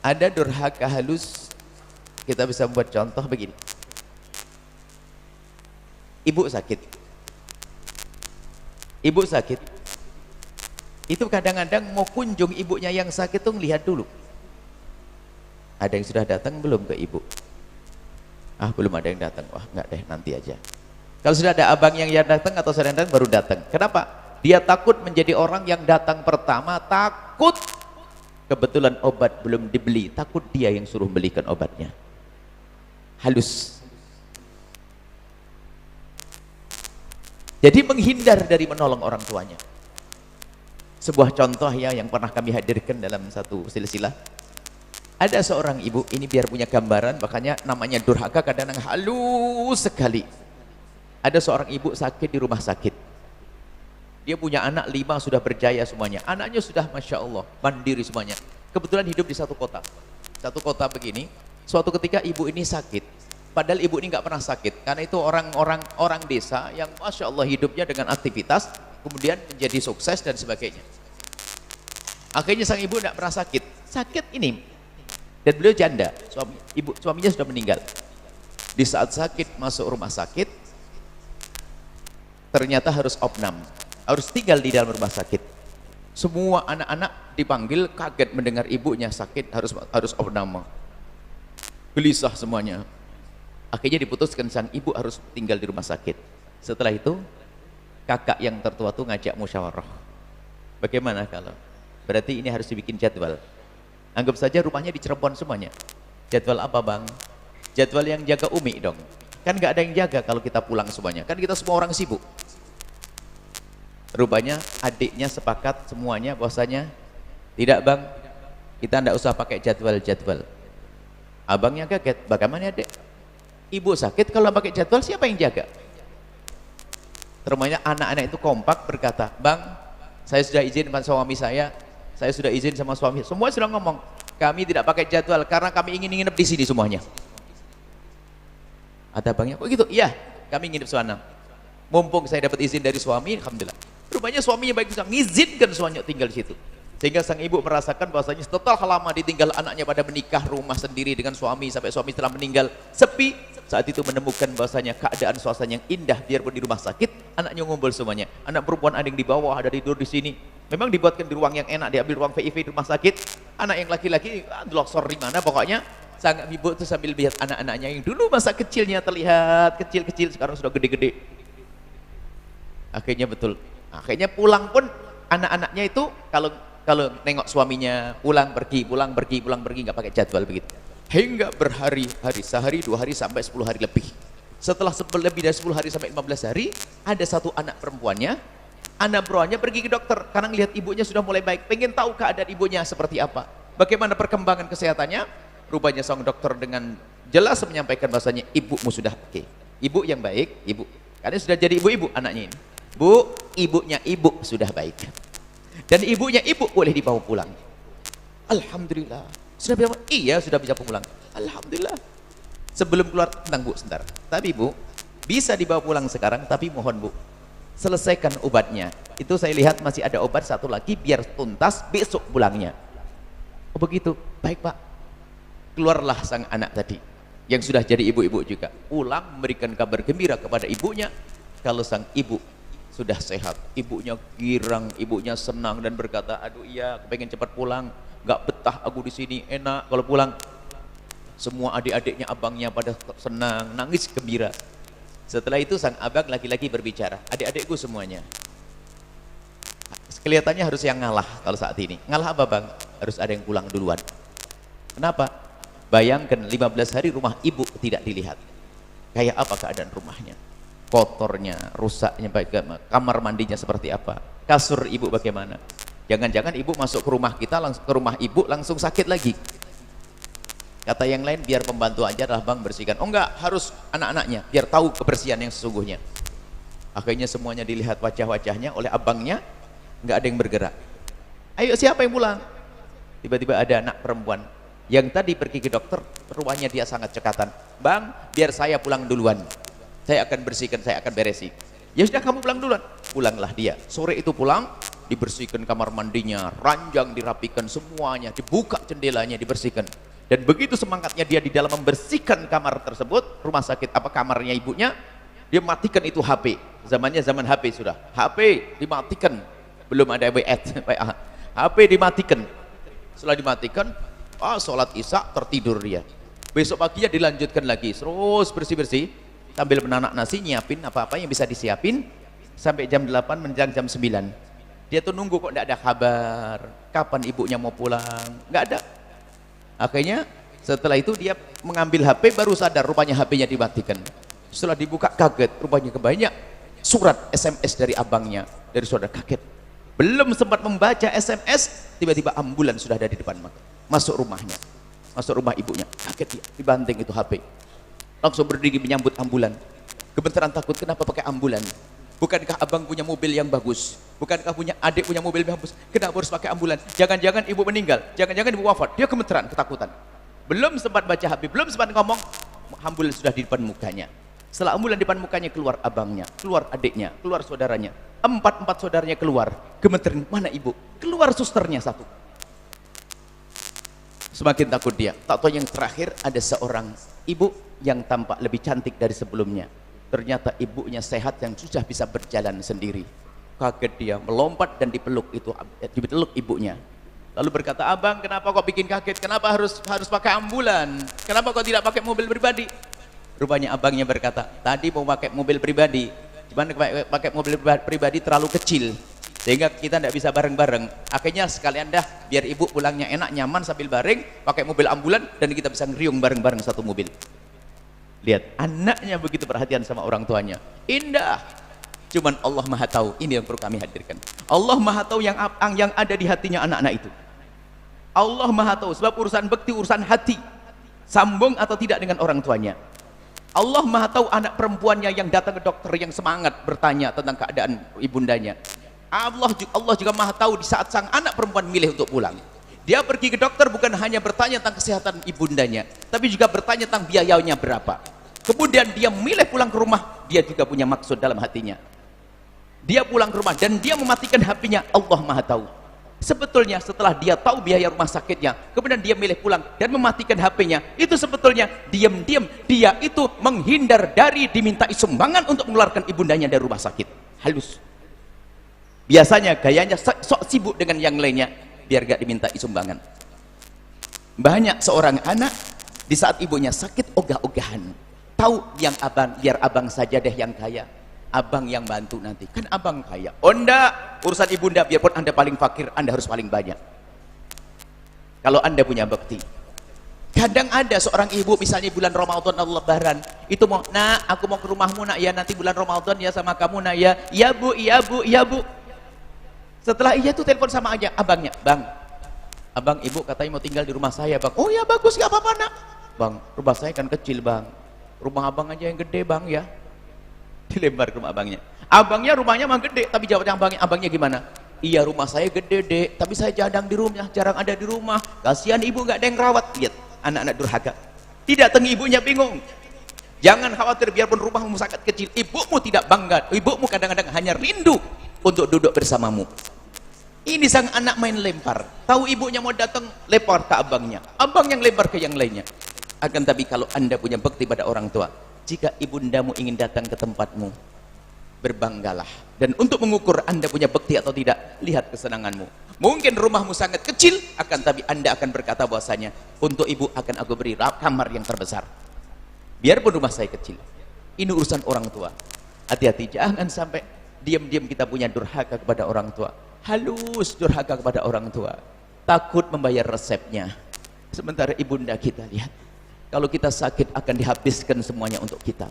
Ada durhaka halus, kita bisa buat contoh begini. Ibu sakit. Ibu sakit. Itu kadang-kadang mau kunjung ibunya yang sakit tuh ngelihat dulu. Ada yang sudah datang belum ke ibu? Ah, belum ada yang datang. Wah, enggak deh, nanti aja. Kalau sudah ada abang yang datang atau saudara datang baru datang. Kenapa? Dia takut menjadi orang yang datang pertama, takut kebetulan obat belum dibeli, takut dia yang suruh belikan obatnya. Halus. Jadi menghindar dari menolong orang tuanya. Sebuah contoh ya yang pernah kami hadirkan dalam satu silsilah. Ada seorang ibu, ini biar punya gambaran, makanya namanya durhaka kadang-kadang halus sekali. Ada seorang ibu sakit di rumah sakit. Dia punya anak 5 sudah berjaya semuanya. Anaknya sudah Masya Allah, mandiri semuanya. Kebetulan hidup di satu kota. Satu kota begini, suatu ketika ibu ini sakit. Padahal ibu ini nggak pernah sakit. Karena itu orang desa yang Masya Allah hidupnya dengan aktivitas, kemudian menjadi sukses dan sebagainya. Akhirnya sang ibu tidak pernah sakit. Sakit ini. Dan beliau janda, suaminya sudah meninggal. Di saat sakit masuk rumah sakit, ternyata harus opnam, harus tinggal di dalam rumah sakit. Semua anak-anak dipanggil, kaget mendengar ibunya sakit, harus opnam. Gelisah semuanya. Akhirnya diputuskan sang ibu harus tinggal di rumah sakit. Setelah itu, kakak yang tertua itu ngajak musyawarah. Bagaimana kalau? Berarti ini harus dibikin jadwal. Anggap saja rumahnya di Cirebon semuanya. Jadwal apa bang? Jadwal yang jaga Umi dong. Kan nggak ada yang jaga kalau kita pulang semuanya. Kan kita semua orang sibuk. Rupanya adiknya sepakat semuanya bahwasanya tidak bang, kita nggak usah pakai jadwal-jadwal. Abangnya kaget, bagaimana adik? Ibu sakit kalau pakai jadwal siapa yang jaga? Terusnya anak-anak itu kompak berkata, bang, saya sudah izin sama suami saya sudah izin sama suami. Semua sudah ngomong, kami tidak pakai jadwal karena kami ingin nginep di sini semuanya. Ada abangnya, kok gitu? Iya, kami nginep sana. Mumpung saya dapat izin dari suami, alhamdulillah. Rupanya suaminya baik bisa mengizinkan suaminya tinggal di situ. Sehingga sang ibu merasakan bahwasanya setelah lama ditinggal anaknya pada menikah rumah sendiri dengan suami sampai suami telah meninggal, sepi. Saat itu menemukan bahwasanya keadaan suasana yang indah biarpun di rumah sakit, anaknya ngumpul semuanya. Anak perempuan ada yang di bawah, ada tidur di sini. Memang dibuatkan di ruang yang enak, diambil ruang VIP di rumah sakit. Anak yang laki-laki longsor di mana pokoknya. Sang ibu itu sambil lihat anak-anaknya yang dulu masa kecilnya terlihat kecil-kecil, sekarang sudah gede-gede. Akhirnya betul. Akhirnya pulang pun anak-anaknya itu kalau nengok suaminya pulang pergi nggak pakai jadwal begitu. Hingga berhari-hari, sehari, 2 hari sampai 10 hari lebih. Setelah lebih dari 10 hari sampai 15 hari, ada satu anak perempuannya pergi ke dokter karena melihat ibunya sudah mulai baik, pengen tahu keadaan ibunya seperti apa, bagaimana perkembangan kesehatannya. Rupanya sang dokter dengan jelas menyampaikan bahasanya ibumu sudah oke. Ibu yang baik, ibu karena sudah jadi ibu-ibu anaknya ini. Bu, ibunya ibu sudah baik dan ibunya ibu boleh dibawa pulang. Alhamdulillah. Sudah bisa? Iya, sudah bisa pulang. Alhamdulillah. Sebelum keluar, tenang bu, sebentar. Tapi bu, bisa dibawa pulang sekarang, tapi mohon bu, selesaikan obatnya. Itu saya lihat masih ada obat satu lagi, biar tuntas besok pulangnya. Oh begitu, baik pak. Keluarlah sang anak tadi, yang sudah jadi ibu-ibu juga. Pulang memberikan kabar gembira kepada ibunya, kalau sang ibu sudah sehat. Ibunya girang, ibunya senang dan berkata, aduh iya, aku pengen cepat pulang. Nggak betah aku di sini, enak kalau pulang. Semua adik-adiknya, abangnya pada senang, nangis gembira. Setelah itu sang abang laki-laki berbicara, adik-adikku semuanya, kelihatannya harus yang ngalah. Kalau saat ini ngalah apa bang? Harus ada yang pulang duluan. Kenapa? Bayangkan 15 hari rumah ibu tidak dilihat, kayak apa keadaan rumahnya, kotornya, rusaknya, kamar mandinya seperti apa, kasur ibu bagaimana. Jangan-jangan ibu masuk ke rumah kita, langsung ke rumah ibu langsung sakit lagi. Kata yang lain, biar pembantu aja lah bang bersihkan. Oh enggak, harus anak-anaknya biar tahu kebersihan yang sesungguhnya. Akhirnya semuanya dilihat wajah-wajahnya oleh abangnya, enggak ada yang bergerak. Ayo siapa yang pulang? Tiba-tiba ada anak perempuan yang tadi pergi ke dokter, rumahnya dia sangat cekatan. Bang, biar saya pulang duluan, saya akan bersihkan, saya akan beresi. Ya sudah, kamu pulang duluan. Pulanglah dia, sore itu pulang, dibersihkan kamar mandinya, ranjang dirapikan semuanya, dibuka jendelanya, dibersihkan. Dan begitu semangatnya dia di dalam membersihkan kamar tersebut, rumah sakit apa kamarnya ibunya, dia matikan itu HP. Zamannya zaman HP sudah. HP dimatikan, belum ada WhatsApp, HP dimatikan. Setelah dimatikan, sholat isya tertidur dia. Besok paginya dilanjutkan lagi, terus bersih-bersih sambil menanak nasi, nyiapin apa-apa yang bisa disiapin sampai jam 8 menjelang jam 9. Dia tuh nunggu kok tidak ada kabar, kapan ibunya mau pulang, nggak ada. Akhirnya setelah itu dia mengambil HP, baru sadar rupanya HP-nya dimatikan. Setelah dibuka kaget, rupanya kebanyak surat SMS dari abangnya, dari saudara. Kaget, belum sempat membaca SMS, tiba-tiba ambulans sudah ada di depan masuk rumahnya, masuk rumah ibunya. Kaget dia, dibanting itu HP, langsung berdiri menyambut ambulan. Gemeteran takut, kenapa pakai ambulan? Bukankah abang punya mobil yang bagus? Bukankah punya adik punya mobil yang bagus? Kenapa harus pakai ambulan? Jangan-jangan ibu meninggal, jangan-jangan ibu wafat. Dia gemeteran, ketakutan. Belum sempat baca HP, belum sempat ngomong, ambulan sudah di depan mukanya. Setelah ambulan di depan mukanya, keluar abangnya, keluar adiknya, keluar saudaranya. Empat saudaranya keluar. Gemeteran, mana ibu? Keluar susternya satu. Semakin takut dia. Tak tahu yang terakhir ada seorang ibu yang tampak lebih cantik dari sebelumnya. Ternyata ibunya sehat yang sudah bisa berjalan sendiri. Kaget dia, melompat dan dipeluk ibunya. Lalu berkata, abang kenapa kok bikin kaget? Kenapa harus pakai ambulan? Kenapa kok tidak pakai mobil pribadi? Rupanya abangnya berkata, tadi mau pakai mobil pribadi, cuman pakai mobil pribadi terlalu kecil, sehingga kita tidak bisa bareng-bareng. Akhirnya sekalian dah, biar ibu pulangnya enak, nyaman sambil bareng, pakai mobil ambulan dan kita bisa ngeriung bareng-bareng satu mobil. Lihat, anaknya begitu perhatian sama orang tuanya. Indah. Cuman Allah Maha tahu, ini yang perlu kami hadirkan. Allah Maha tahu yang ada di hatinya anak-anak itu. Allah Maha tahu, sebab urusan bekti, urusan hati. Sambung atau tidak dengan orang tuanya. Allah Maha tahu anak perempuannya yang datang ke dokter yang semangat bertanya tentang keadaan ibundanya. Allah juga Maha tahu di saat sang anak perempuan milih untuk pulang. Dia pergi ke dokter bukan hanya bertanya tentang kesehatan ibundanya, tapi juga bertanya tentang biayanya berapa. Kemudian dia milih pulang ke rumah, dia juga punya maksud dalam hatinya. Dia pulang ke rumah dan dia mematikan HP-nya, Allah Maha tahu. Sebetulnya setelah dia tahu biaya rumah sakitnya, kemudian dia milih pulang dan mematikan HP-nya, itu sebetulnya diam-diam dia itu menghindar dari dimintai sumbangan untuk mengeluarkan ibundanya dari rumah sakit. Halus. Biasanya gayanya sok sibuk dengan yang lainnya, biar gak diminta sumbangan. Banyak seorang anak di saat ibunya sakit ogah-ogahan, tahu yang abang, biar abang saja deh yang kaya, abang yang bantu nanti, kan abang kaya. Oh enggak, urusan ibunda biarpun anda paling fakir, anda harus paling banyak kalau anda punya bekti. Kadang ada seorang ibu misalnya bulan Ramadan Allah Lebaran itu mau, nak aku mau ke rumahmu nak ya, nanti bulan Ramadan ya sama kamu nak ya. Iya bu, iya bu, iya bu. Setelah iya tuh telepon sama aja abangnya, bang, abang ibu katanya mau tinggal di rumah saya bang. Oh ya bagus, gak apa-apa nak. Bang, rumah saya kan kecil bang, rumah abang aja yang gede bang ya. Dilempar ke rumah abangnya. Abangnya rumahnya mah gede, tapi jawabnya abangnya gimana? Iya rumah saya gede dek, tapi saya jarang ada di rumah. Kasihan ibu gak ada yang rawat. Lihat anak-anak durhaka, tidak tengi ibunya bingung. Jangan khawatir biarpun rumahmu sangat kecil, ibumu tidak bangga, ibumu kadang-kadang hanya rindu untuk duduk bersamamu. Ini sang anak main lempar, tahu ibunya mau datang, lempar ke abangnya, abang yang lempar ke yang lainnya. Akan tapi kalau anda punya bekti pada orang tua, jika ibundamu ingin datang ke tempatmu, berbanggalah. Dan untuk mengukur anda punya bekti atau tidak, lihat kesenanganmu. Mungkin rumahmu sangat kecil, akan tapi anda akan berkata bahwasanya, untuk ibu akan aku beri kamar yang terbesar biarpun rumah saya kecil. Ini urusan orang tua. Hati-hati, jangan sampai diam-diam kita punya durhaka kepada orang tua. Halus durhaka kepada orang tua, takut membayar resepnya. Sementara ibunda kita, lihat, kalau kita sakit akan dihabiskan semuanya untuk kita.